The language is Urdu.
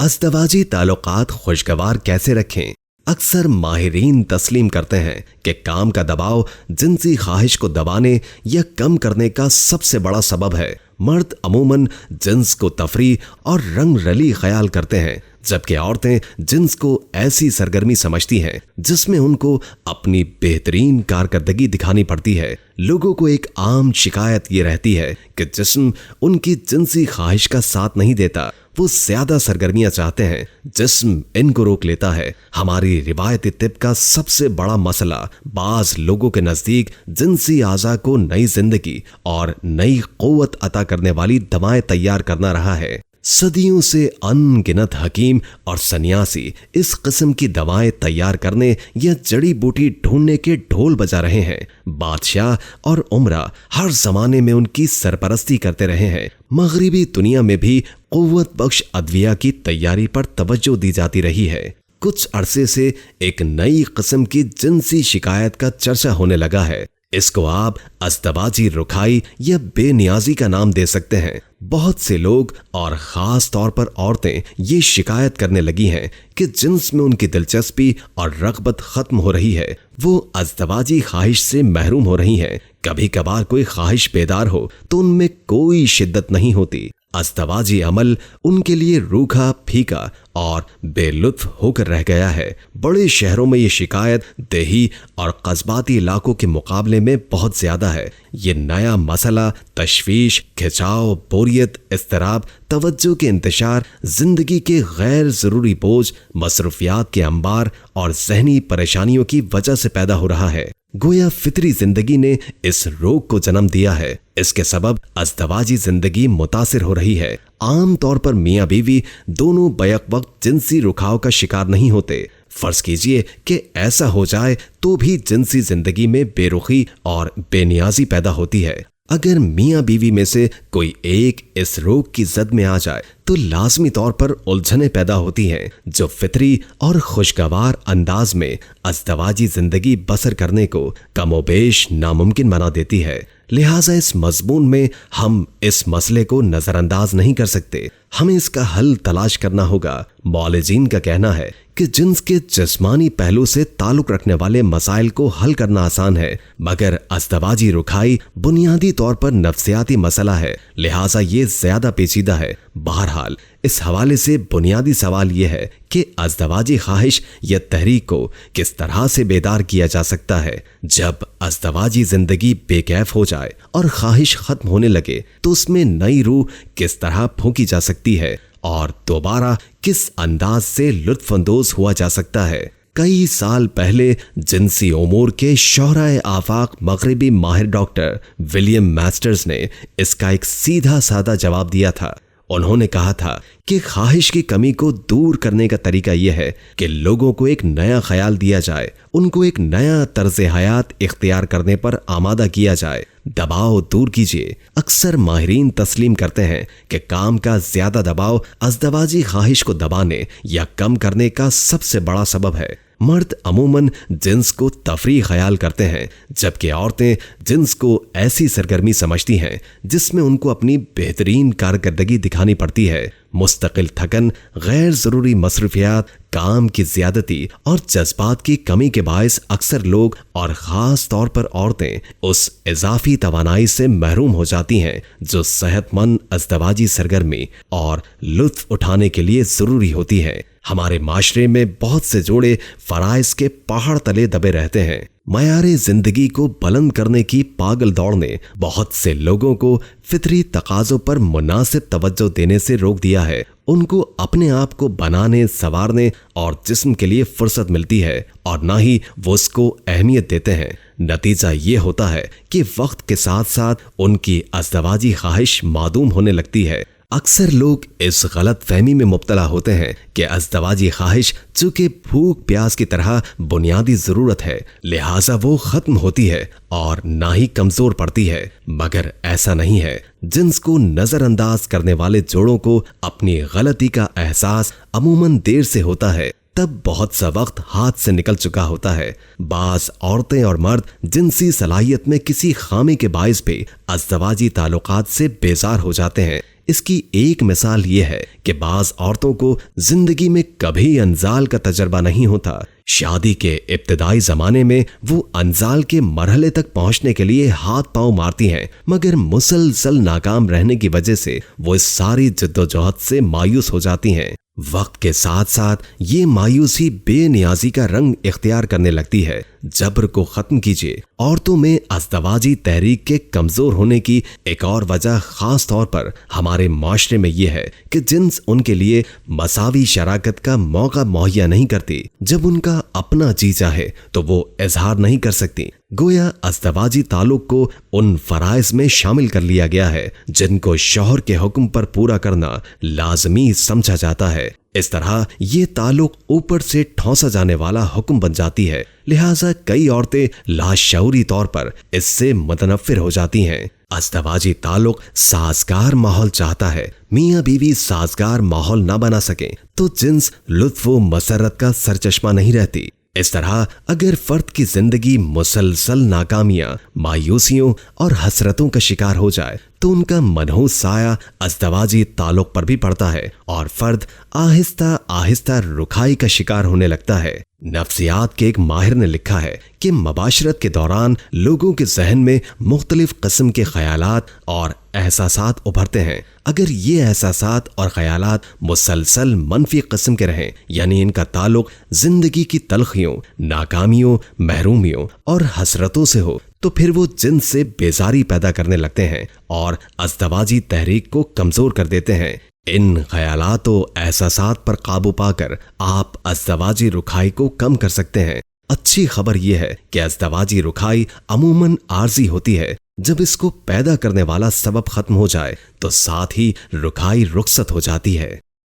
ازدواجی تعلقات خوشگوار کیسے رکھیں؟ اکثر ماہرین تسلیم کرتے ہیں کہ کام کا دباؤ جنسی خواہش کو دبانے یا کم کرنے کا سب سے بڑا سبب ہے۔ مرد عموماً جنس کو تفریح اور رنگ رلی خیال کرتے ہیں، جبکہ عورتیں جنس کو ایسی سرگرمی سمجھتی ہیں جس میں ان کو اپنی بہترین کارکردگی دکھانی پڑتی ہے۔ لوگوں کو ایک عام شکایت یہ رہتی ہے کہ جسم ان کی جنسی خواہش کا ساتھ نہیں دیتا، وہ زیادہ سرگرمیاں چاہتے ہیں، جسم ان کو روک لیتا ہے۔ ہماری روایتی طب کا سب سے بڑا مسئلہ بعض لوگوں کے نزدیک جنسی اعضاء کو نئی زندگی اور نئی قوت عطا کرنے والی دوائیں تیار کرنا رہا ہے۔ صدیوں سے ان گنت حکیم اور سنیاسی اس قسم کی دوائیں تیار کرنے یا جڑی بوٹی ڈھونڈنے کے ڈھول بجا رہے ہیں۔ بادشاہ اور عمرہ ہر زمانے میں ان کی سرپرستی کرتے رہے ہیں۔ مغربی دنیا میں بھی قوت بخش ادویہ کی تیاری پر توجہ دی جاتی رہی ہے۔ کچھ عرصے سے ایک نئی قسم کی جنسی شکایت کا چرچا ہونے لگا ہے۔ اس کو آپ ازدواجی رکھائی یا بے نیازی کا نام دے سکتے ہیں۔ بہت سے لوگ اور خاص طور پر عورتیں یہ شکایت کرنے لگی ہیں کہ جنس میں ان کی دلچسپی اور رغبت ختم ہو رہی ہے، وہ ازدواجی خواہش سے محروم ہو رہی ہیں۔ کبھی کبھار کوئی خواہش بیدار ہو تو ان میں کوئی شدت نہیں ہوتی۔ ازدواجی عمل ان کے لیے روکھا پھیکا اور بے لطف ہو کر رہ گیا ہے۔ بڑے شہروں میں یہ شکایت دیہی اور قصباتی علاقوں کے مقابلے میں بہت زیادہ ہے۔ یہ نیا مسئلہ تشویش، کھچاؤ، بوریت، اضطراب، توجہ کے انتشار، زندگی کے غیر ضروری بوجھ، مصروفیات کے انبار اور ذہنی پریشانیوں کی وجہ سے پیدا ہو رہا ہے۔ گویا فطری زندگی نے اس روگ کو جنم دیا ہے۔ اس کے سبب ازدواجی زندگی متاثر ہو رہی ہے۔ عام طور پر میاں بیوی دونوں بیک وقت جنسی رکھاؤ کا شکار نہیں ہوتے۔ فرض کیجئے کہ ایسا ہو جائے تو بھی جنسی زندگی میں بے رخی اور بے نیازی پیدا ہوتی ہے۔ اگر میاں بیوی میں سے کوئی ایک اس روگ کی زد میں آ جائے تو لازمی طور پر الجھنیں پیدا ہوتی ہیں جو فطری اور خوشگوار انداز میں ازدواجی زندگی بسر کرنے کو کم و بیش ناممکن بنا دیتی ہے۔ لہٰذا اس مضمون میں ہم اس مسئلے کو نظر انداز نہیں کر سکتے، ہمیں اس کا حل تلاش کرنا ہوگا۔ معالجین کا کہنا ہے کہ جنس کے جسمانی پہلو سے تعلق رکھنے والے مسائل کو حل کرنا آسان ہے، مگر ازدواجی رکھائی بنیادی طور پر نفسیاتی مسئلہ ہے، لہٰذا یہ زیادہ پیچیدہ ہے۔ بہرحال اس حوالے سے بنیادی سوال یہ ہے کہ ازدواجی خواہش یا تحریک کو کس طرح سے بیدار کیا جا سکتا ہے۔ جب ازدواجی زندگی بے کیف ہو جائے اور خواہش ختم ہونے لگے تو اس میں نئی روح کس طرح پھونکی جا سکتی ہے اور دوبارہ کس انداز سے لطف اندوز ہوا جا سکتا ہے۔ کئی سال پہلے جنسی امور کے شہرائے آفاق مغربی ماہر ڈاکٹر ولیم ماسٹرز نے اس کا ایک سیدھا سادہ جواب دیا تھا۔ انہوں نے کہا تھا کہ خواہش کی کمی کو دور کرنے کا طریقہ یہ ہے کہ لوگوں کو ایک نیا خیال دیا جائے، ان کو ایک نیا طرز حیات اختیار کرنے پر آمادہ کیا جائے۔ دباؤ دور کیجیے۔ اکثر ماہرین تسلیم کرتے ہیں کہ کام کا زیادہ دباؤ ازدواجی خواہش کو دبانے یا کم کرنے کا سب سے بڑا سبب ہے۔ مرد عموماً جنس کو تفریح خیال کرتے ہیں، جبکہ عورتیں جنس کو ایسی سرگرمی سمجھتی ہیں جس میں ان کو اپنی بہترین کارکردگی دکھانی پڑتی ہے۔ مستقل تھکن، غیر ضروری مصروفیات، کام کی زیادتی اور جذبات کی کمی کے باعث اکثر لوگ اور خاص طور پر عورتیں اس اضافی توانائی سے محروم ہو جاتی ہیں جو صحت مند ازدواجی سرگرمی اور لطف اٹھانے کے لیے ضروری ہوتی ہے۔ ہمارے معاشرے میں بہت سے جوڑے فرائض کے پہاڑ تلے دبے رہتے ہیں۔ معیار زندگی کو بلند کرنے کی پاگل دوڑ نے بہت سے لوگوں کو فطری تقاضوں پر مناسب توجہ دینے سے روک دیا ہے۔ ان کو اپنے آپ کو بنانے، سنوارنے اور جسم کے لیے فرصت ملتی ہے اور نہ ہی وہ اس کو اہمیت دیتے ہیں۔ نتیجہ یہ ہوتا ہے کہ وقت کے ساتھ ساتھ ان کی ازدواجی خواہش معدوم ہونے لگتی ہے۔ اکثر لوگ اس غلط فہمی میں مبتلا ہوتے ہیں کہ ازدواجی خواہش چونکہ بھوک پیاس کی طرح بنیادی ضرورت ہے، لہٰذا وہ ختم ہوتی ہے اور نہ ہی کمزور پڑتی ہے، مگر ایسا نہیں ہے۔ جنس کو نظر انداز کرنے والے جوڑوں کو اپنی غلطی کا احساس عموماً دیر سے ہوتا ہے، تب بہت سا وقت ہاتھ سے نکل چکا ہوتا ہے۔ بعض عورتیں اور مرد جنسی صلاحیت میں کسی خامی کے باعث بھی ازدواجی تعلقات سے بیزار ہو جاتے ہیں۔ اس کی ایک مثال یہ ہے کہ بعض عورتوں کو زندگی میں کبھی انزال کا تجربہ نہیں ہوتا۔ شادی کے ابتدائی زمانے میں وہ انزال کے مرحلے تک پہنچنے کے لیے ہاتھ پاؤں مارتی ہیں، مگر مسلسل ناکام رہنے کی وجہ سے وہ اس ساری جدوجہد سے مایوس ہو جاتی ہیں۔ وقت کے ساتھ ساتھ یہ مایوسی بے نیازی کا رنگ اختیار کرنے لگتی ہے۔ جبر کو ختم کیجیے۔ عورتوں میں ازدواجی تحریک کے کمزور ہونے کی ایک اور وجہ خاص طور پر ہمارے معاشرے میں یہ ہے کہ جنس ان کے لیے مساوی شراکت کا موقع مہیا نہیں کرتی۔ جب ان کا اپنا جی چاہے تو وہ اظہار نہیں کر سکتی۔ گویا ازدواجی تعلق کو ان فرائض میں شامل کر لیا گیا ہے جن کو شوہر کے حکم پر پورا کرنا لازمی سمجھا جاتا ہے۔ اس طرح یہ تعلق اوپر سے ٹھونسا جانے والا حکم بن جاتی ہے، لہٰذا کئی عورتیں لاشعوری طور پر اس سے متنفر ہو جاتی ہیں۔ ازدواجی تعلق سازگار ماحول چاہتا ہے۔ میاں بیوی سازگار ماحول نہ بنا سکیں تو جنس لطف و مسرت کا سرچشمہ نہیں رہتی۔ اس طرح اگر فرد کی زندگی مسلسل ناکامیاں، مایوسیوں اور حسرتوں کا شکار ہو جائے تو ان کا منحوس سایہ ازدواجی تعلق پر بھی پڑتا ہے اور فرد آہستہ آہستہ رکھائی کا شکار ہونے لگتا ہے۔ نفسیات کے ایک ماہر نے لکھا ہے کہ مباشرت کے دوران لوگوں کے ذہن میں مختلف قسم کے خیالات اور احساسات ابھرتے ہیں۔ اگر یہ احساسات اور خیالات مسلسل منفی قسم کے رہیں، یعنی ان کا تعلق زندگی کی تلخیوں، ناکامیوں، محرومیوں اور حسرتوں سے ہو، تو پھر وہ جنس سے بیزاری پیدا کرنے لگتے ہیں اور ازدواجی تحریک کو کمزور کر دیتے ہیں۔ ان خیالات و احساسات پر قابو پا کر آپ ازدواجی رکھائی کو کم کر سکتے ہیں۔ اچھی خبر یہ ہے کہ ازدواجی رکھائی عموماً عارضی ہوتی ہے۔ جب اس کو پیدا کرنے والا سبب ختم ہو جائے تو ساتھ ہی رکھائی رخصت ہو جاتی ہے۔